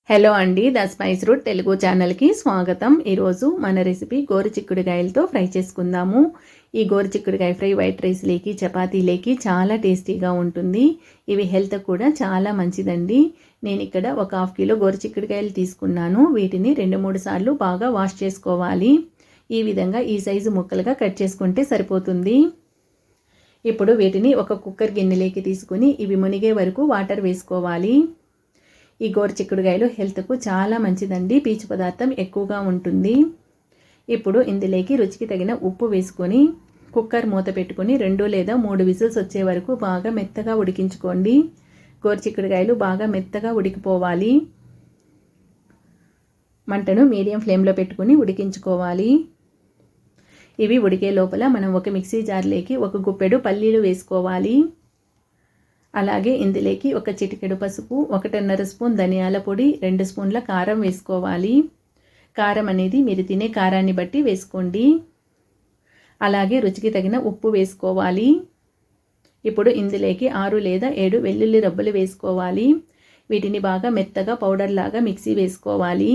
Hello అండి, the spice route Telugu ఛానల్కి స్వాగతం. ఈరోజు మన రెసిపీ గోరుచిక్కుడుకాయలతో ఫ్రై చేసుకుందాము. ఈ గోరుచిక్కుడుకాయ ఫ్రై వైట్ రైస్లోకి చపాతీలోకి చాలా టేస్టీగా ఉంటుంది. ఇవి హెల్త్ కూడా చాలా మంచిదండి. నేను ఇక్కడ ఒక 1/2 కిలో గోరుచిక్కుడుకాయలు తీసుకున్నాను. వీటిని 2-3 సార్లు బాగా వాష్ చేసుకోవాలి. ఈ విధంగా ఈ సైజు ముక్కలుగా కట్ చేసుకుంటే సరిపోతుంది. ఇప్పుడు వీటిని ఒక కుక్కర్ గిన్నెలోకి తీసుకుని ఇవి మునిగే వరకు వాటర్ వేసుకోవాలి. ఈ గోరుచిక్కుడుకాయలు హెల్త్కు చాలా మంచిదండి. పీచు పదార్థం ఎక్కువగా ఉంటుంది. ఇప్పుడు ఇందులోకి రుచికి తగిన ఉప్పు వేసుకొని కుక్కర్ మూత పెట్టుకొని 2 లేదా 3 విజిల్స్ వచ్చే వరకు బాగా మెత్తగా ఉడికించుకోండి. గోరుచిక్కుడుకాయలు బాగా మెత్తగా ఉడికిపోవాలి. మంటను మీడియం ఫ్లేమ్లో పెట్టుకొని ఉడికించుకోవాలి. ఇవి ఉడికే లోపల మనం ఒక మిక్సీ జార్లోకి ఒక గుప్పెడు పల్లీలు వేసుకోవాలి. అలాగే ఇందులోకి ఒక చిటికెడు పసుపు, 1.5 స్పూన్ ధనియాల పొడి, 2 స్పూన్ల కారం వేసుకోవాలి. కారం అనేది మీరు తినే కారాన్ని బట్టి వేసుకోండి. అలాగే రుచికి తగిన ఉప్పు వేసుకోవాలి. ఇప్పుడు ఇందులోకి 6 లేదా 7 వెల్లుల్లి రబ్బలు వేసుకోవాలి. వీటిని బాగా మెత్తగా పౌడర్ లాగా మిక్సీ వేసుకోవాలి.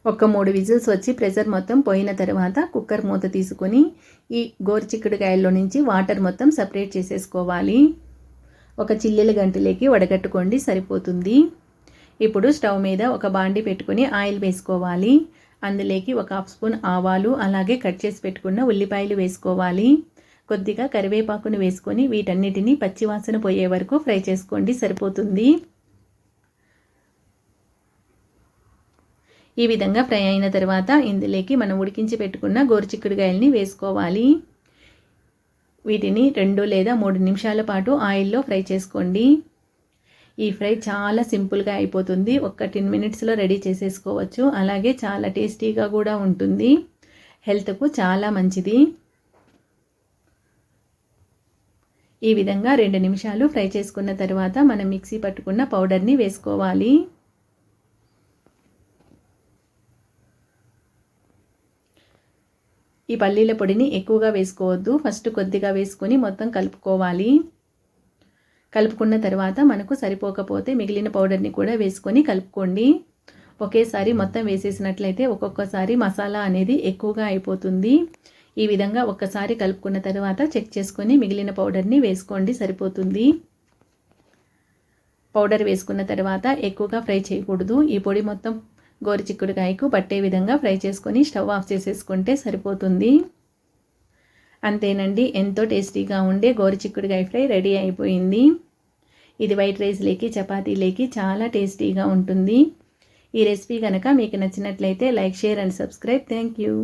ఒక 3 విజిల్స్ వచ్చి ప్రెషర్ మొత్తం పోయిన తర్వాత కుక్కర్ మూత తీసుకొని ఈ గోరుచిక్కుడుకాయల్లో నుంచి వాటర్ మొత్తం సపరేట్ చేసేసుకోవాలి. ఒక చిల్లుల గంటలోకి వడగట్టుకోండి, సరిపోతుంది. ఇప్పుడు స్టవ్ మీద ఒక బాండి పెట్టుకొని ఆయిల్ వేసుకోవాలి. అందులోకి ఒక 1/2 స్పూన్ ఆవాలు, అలాగే కట్ చేసి పెట్టుకున్న ఉల్లిపాయలు వేసుకోవాలి. కొద్దిగా కరివేపాకును వేసుకొని వీటన్నిటిని పచ్చివాసన పోయే వరకు ఫ్రై చేసుకోండి, సరిపోతుంది. ఈ విధంగా ఫ్రై అయిన తర్వాత ఇందులోకి మనం ఉడికించి పెట్టుకున్న గోరుచిక్కుడుకాయల్ని వేసుకోవాలి. వీటిని 2 లేదా 3 నిమిషాల పాటు ఆయిల్లో ఫ్రై చేసుకోండి. ఈ ఫ్రై చాలా సింపుల్గా అయిపోతుంది. ఒక 10 మినిట్స్లో రెడీ చేసేసుకోవచ్చు. అలాగే చాలా టేస్టీగా కూడా ఉంటుంది. హెల్త్కు చాలా మంచిది. ఈ విధంగా 2 నిమిషాలు ఫ్రై చేసుకున్న తర్వాత మనం మిక్సీ పట్టుకున్న పౌడర్ని వేసుకోవాలి. ఈ పల్లీల పొడిని ఎక్కువగా వేసుకోవద్దు. ఫస్ట్ కొద్దిగా వేసుకొని మొత్తం కలుపుకోవాలి. కలుపుకున్న తర్వాత మనకు సరిపోకపోతే మిగిలిన పౌడర్ని కూడా వేసుకొని కలుపుకోండి. ఒకేసారి మొత్తం వేసేసినట్లయితే ఒక్కొక్కసారి మసాలా అనేది ఎక్కువగా అయిపోతుంది. ఈ విధంగా ఒక్కసారి కలుపుకున్న తర్వాత చెక్ చేసుకొని మిగిలిన పౌడర్ని వేసుకోండి, సరిపోతుంది. పౌడర్ వేసుకున్న తర్వాత ఎక్కువగా ఫ్రై చేయకూడదు. ఈ పొడి మొత్తం గోరుచిక్కుడుకాయకు పట్టే విధంగా ఫ్రై చేసుకొని స్టవ్ ఆఫ్ చేసేసుకుంటే సరిపోతుంది. అంతేనండి, ఎంతో టేస్టీగా ఉండే గోరుచిక్కుడుకాయ ఫ్రై రెడీ అయిపోయింది. ఇది వైట్ రైస్లోకి చపాతీలోకి చాలా టేస్టీగా ఉంటుంది. ఈ రెసిపీ కనుక మీకు నచ్చినట్లయితే like, share and subscribe. Thank you.